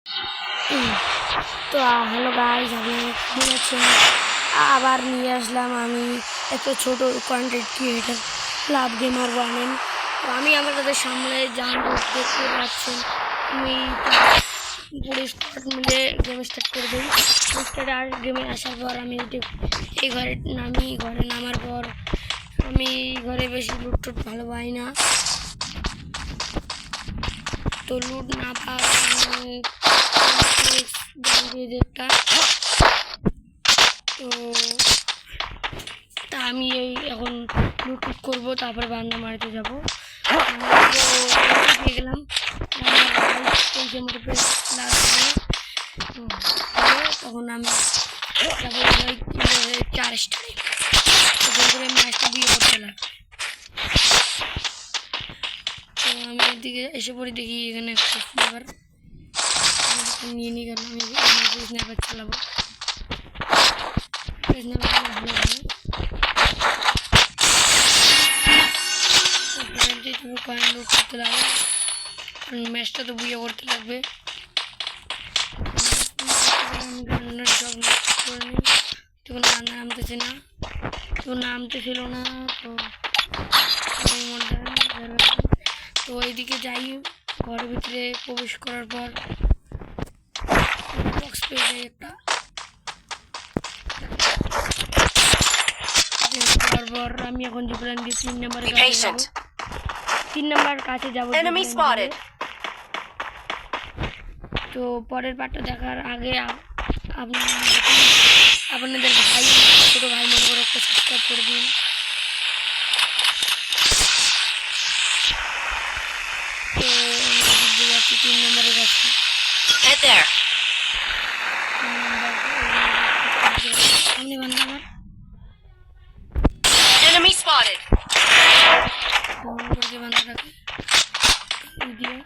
তো hello guys, আমি কেমন আছেন? আবার নিয়ে আসলাম আমি একটা ছোট কন্টেন্ট ক্রিয়েটার লাভ গেমার ওয়ানেন। তো আমি আমাদের সামনে জানবো, দেখতে পাচ্ছেন আমি পুরো স্কোয়াড মিলে গেম স্টার্ট করে দিই। গেমে আসার পর আমি এই ঘরে নামি। ঘরে নামার পর আমি ঘরে বেশি লুট টুট ভালো পাই না, তো লুট না পাওয়া একটা। তো তা আমি এখন লুট করবো, তারপরে বান্দা মারতে যাবো। পেয়ে গেলাম তখন আমি যাবো 4 স্টারে, করে ম্যাচটা বিয়ে করতে না। তো আমি এদিকে এসে পড়ি, দেখি এখানে স্ন্যাপার নিয়ে নিই, কারণ আমি স্ন্যাপার চালাবো। করতে লাগবে, ম্যাচটা তো বুঝে করতে লাগবে। নামতেছে না, তো নামতেছিল না। তো এইদিকে যাই, ঘরের ভিতরে প্রবেশ করার পর বক্স পেয়ে যাই একটা। তারপর আমি এখন যে প্ল্যান দিয়ে 3 নম্বরের কাছে যাবো। তো পরের পার্টটা দেখার আগে আপনাদের ভাই, ছোটো ভাই মনে করে একটা সাবস্ক্রাইব করে দিন। তো আমি যাচ্ছি 3 নম্বরের কাছে। সামনে বান্ধা আমার বান্ধাটাকে দিয়ে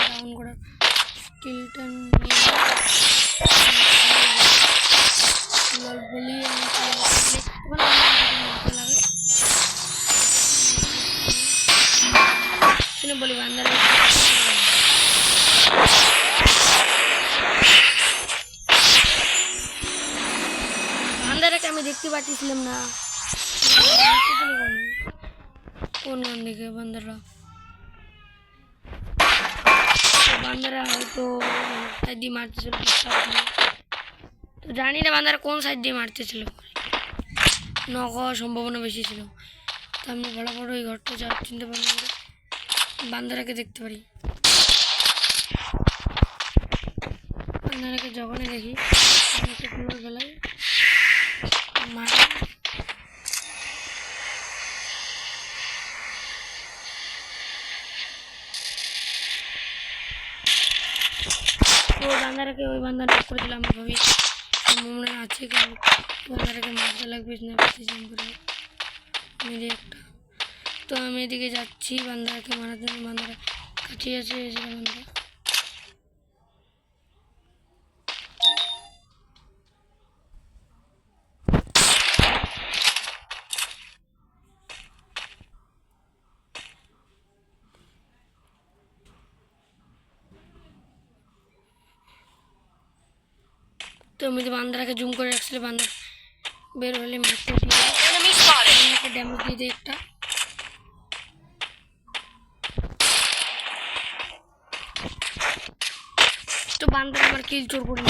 ডাউন করার স্কিলটা বলি বান্দারা বান্দারাকে আমি দেখতে পাচ্ছিলাম না কোন গান দেখে বান্দারা হয়তো সাইড দিয়ে মারতেছিল, তো জানি না বান্দারা কোন সাইড দিয়ে মারতেছিল, নক হওয়ার সম্ভাবনা বেশি ছিল। তো আমি বড় ওই ঘরটা চিনতে পারবো করে বান্দারাকে দেখতে পারি। বান্দারাকে যখনই দেখি গেলায় মার। তো বান্দারাকে ওই বান্দারা করে দিলাম। আমি ভাবি মনে আছে কেন বান্দারাকে মারতে লাগবে না করে মেরে একটা। তো আমি এদিকে যাচ্ছি বান্দারাকে মারার জন্য। বান্দারা কাছে আছে বান্দা। তো আমি তো বান্দারাকে জুম করে রাখছিল, বান্দা বের হলে মারতে ড্যামেজ দিয়ে দিই একটা। তো বান্দারা আমার কিল চোর করে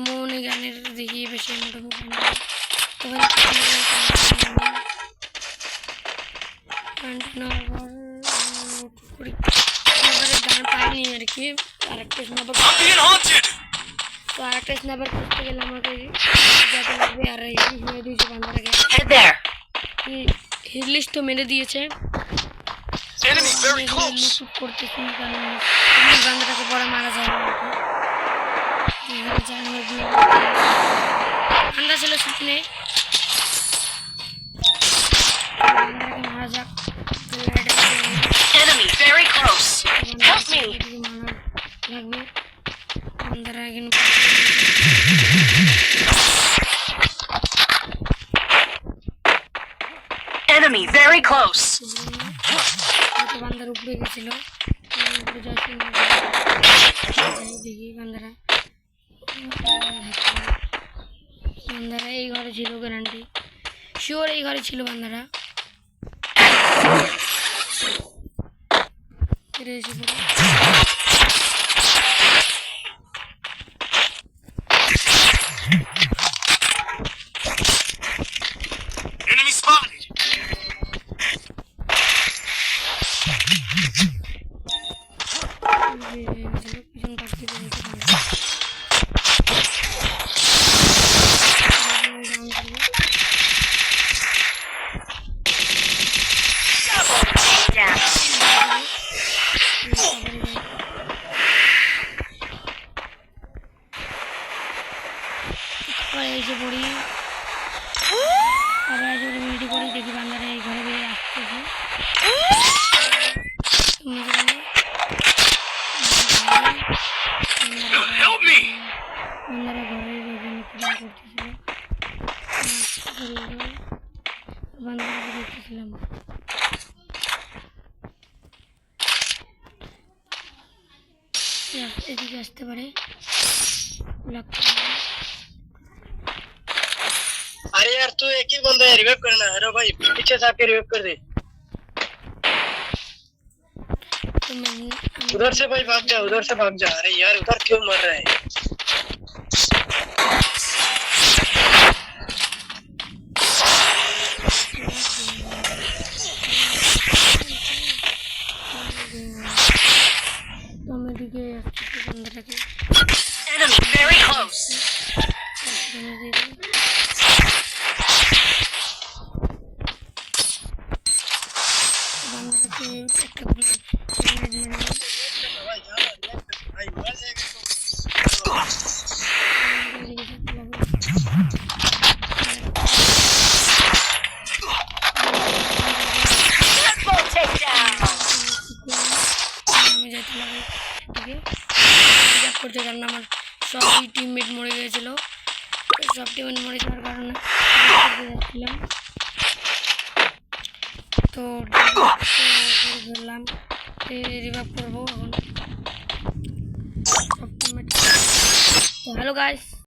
মনে গানের দেখিয়ে বেশি মোটামুটি গান পাইনি আর কি। আরেকটা স্ন্যাপার করতে গেলে আমাকে যাতে লাগবে। আর মেরে দিয়েছে বান্দারাকে, হিট লিস্ট তো মেরে দিয়েছে। করতেছি কারণ বান্দাটাকে পরে মারা যায় না। ঠান্ডা ছিল সামনে, বান্দাটাকে মারা যাক। লাগবে বান্দারা এখানে Enemy very close. বান্দার উপরে গেছিল উপরে যাচ্ছি দেখি বান্দারা বান্দারা এই ঘরে ছিল গ্যারান্টি শিওর এই ঘরে ছিল বান্দারা ফিরে এসে পড়ে Enemy spotted. পিছন পাশ থেকে এসে পড়ি আবার এসে মিনিটি করি দেখি বান্দারা এই ঘরে বেরিয়ে আসতেছে Help me. বান্দারা ঘরে পূজা করতেছিল বান্দারা দেখতেছিলাম এদিকে আসতে পারে अरे यार तू एक ही बंदा है रिवाइव करना अरे भाई पीछे से आके रिवाइव कर दे तो मैं उधर से भाई भाग जा अरे यार उधर क्यों मर रहा है तो मैं दिखे बंदराके Enemy very close. বান্দারাকে একটা भाई मर जाएगा Triple takedown. আমি যাচ্ছিলাম এদিকে রিজার্ভ করতে কারণ আমার সবই টিমমেট মরে গিয়েছিল সব টিমমেট মরে যাওয়ার কারণে যাচ্ছিলাম তো ধরলাম রিভাইভ করবো এখন সব টিমমেট তো হ্যালো গাইস